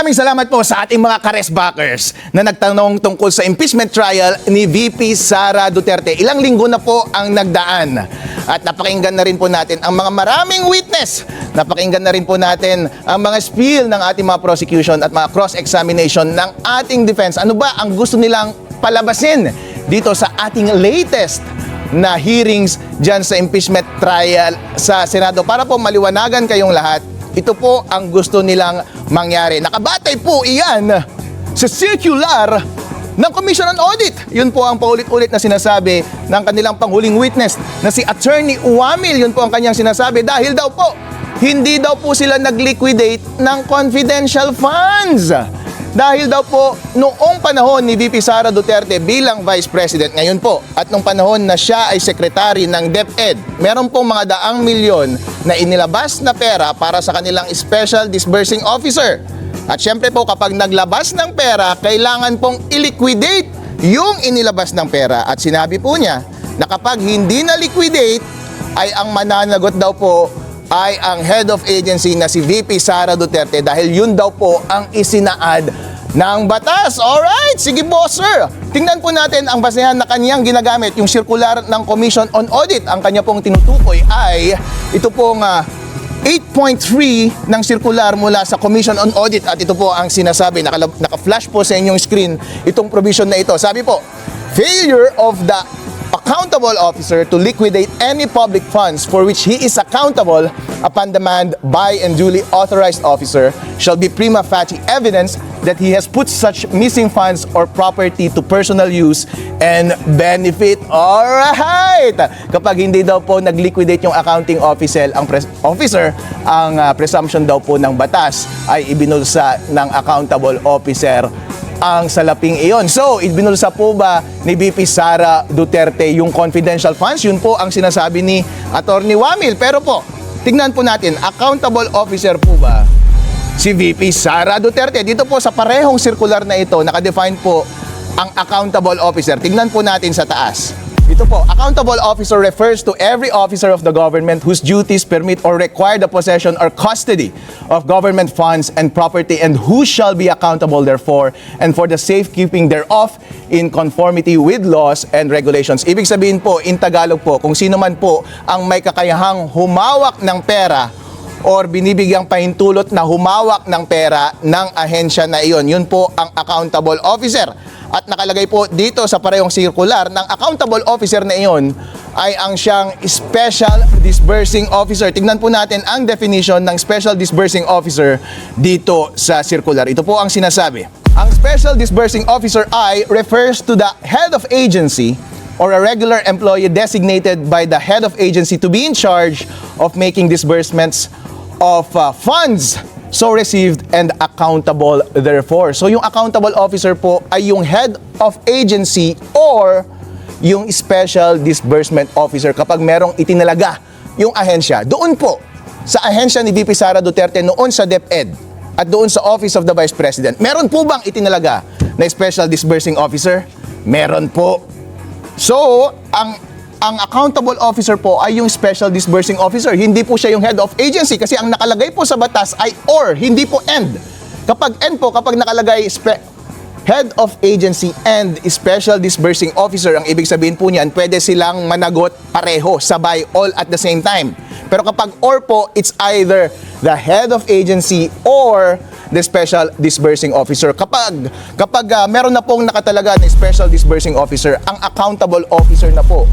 Maraming salamat po sa ating mga karesbackers na nagtanong tungkol sa impeachment trial ni VP Sara Duterte. Ilang linggo na po ang nagdaan at napakinggan na rin po natin ang mga maraming witness. Napakinggan na rin po natin ang mga spiel ng ating mga prosecution at mga cross-examination ng ating defense. Ano ba ang gusto nilang palabasin dito sa ating latest na hearings dyan sa impeachment trial sa Senado para po maliwanagan kayong lahat. Ito po ang gusto nilang mangyari. Nakabatay po iyan sa circular ng Commission on Audit. Yun po ang paulit-ulit na sinasabi ng kanilang panghuling witness na si Attorney Wamil. Yun po ang kanyang sinasabi dahil daw po, hindi daw po sila nag-liquidate ng confidential funds. Dahil daw po, noong panahon ni VP Sara Duterte bilang Vice President ngayon po, at nung panahon na siya ay Secretary ng DepEd, meron pong mga daang milyon na inilabas na pera para sa kanilang Special Disbursing Officer. At syempre po, kapag naglabas ng pera, kailangan pong i-liquidate yung inilabas ng pera. At sinabi po niya na kapag hindi na-liquidate, ay ang mananagot daw po ay ang head of agency na si VP Sara Duterte dahil yun daw po ang isinaad ng batas. Alright, sige po sir. Tingnan po natin ang basehan na kanyang ginagamit, yung circular ng Commission on Audit. Ang kanya pong tinutukoy ay ito pong 8.3 ng circular mula sa Commission on Audit at ito po ang sinasabi, naka-flash po sa inyong screen itong provision na ito. Sabi po, failure of the accountable officer to liquidate any public funds for which he is accountable upon demand by and duly authorized officer shall be prima facie evidence that he has put such missing funds or property to personal use and benefit. Alright! Kapag hindi daw po nag-liquidate yung accounting officer, ang presumption daw po ng batas ay ibinulsa ng accountable officer ang salaping iyon. So, ibinulsa po ba ni VP Sara Duterte yung confidential funds? Yun po ang sinasabi ni Attorney Wamil. Pero po, tignan po natin, accountable officer po ba si VP Sara Duterte? Dito po sa parehong circular na ito, nakadefine po ang accountable officer. Tignan po natin sa taas. Ito po, accountable officer refers to every officer of the government whose duties permit or require the possession or custody of government funds and property and who shall be accountable therefore and for the safekeeping thereof in conformity with laws and regulations. Ibig sabihin po, in Tagalog po, kung sino man po ang may kakayahang humawak ng pera or binibigyang pahintulot na humawak ng pera ng ahensya na iyon, yun po ang accountable officer. At nakalagay po dito sa parehong circular ng accountable officer na iyon ay ang siyang Special Disbursing Officer. Tignan po natin ang definition ng Special Disbursing Officer dito sa circular. Ito po ang sinasabi. Ang Special Disbursing Officer I refers to the head of agency or a regular employee designated by the head of agency to be in charge of making disbursements of funds so received and accountable therefore. So yung accountable officer po ay yung head of agency or yung special disbursement officer kapag merong itinalaga yung ahensya. Doon po sa ahensya ni VP Sara Duterte noon sa DepEd at doon sa Office of the Vice President, meron po bang itinalaga na special disbursing officer? Meron po. So, ang accountable officer po ay yung special disbursing officer. Hindi po siya yung head of agency kasi ang nakalagay po sa batas ay or, hindi po and. Kapag and po, kapag nakalagay head of agency and special disbursing officer, ang ibig sabihin po niyan, pwede silang managot pareho, sabay, all at the same time. Pero kapag or po, it's either the head of agency or the special disbursing officer. Kapag meron na pong nakatalaga na special disbursing officer, ang accountable officer na po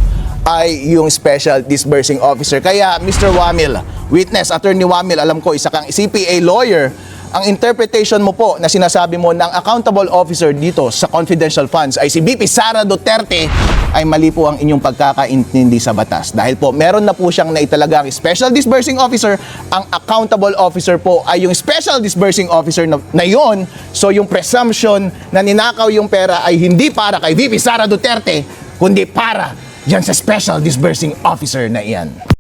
ay yung special disbursing officer. Kaya Mr. Wamil, witness, Attorney Wamil, alam ko isa kang CPA lawyer, ang interpretation mo po na sinasabi mo ng accountable officer dito sa confidential funds ay si VP Sara Duterte ay mali po ang inyong pagkakaintindi sa batas. Dahil po meron na po siyang naitalagang special disbursing officer, ang accountable officer po ay yung special disbursing officer na yon. So yung presumption na ninakaw yung pera ay hindi para kay VP Sara Duterte, kundi para dyan sa special disbursing officer na iyan.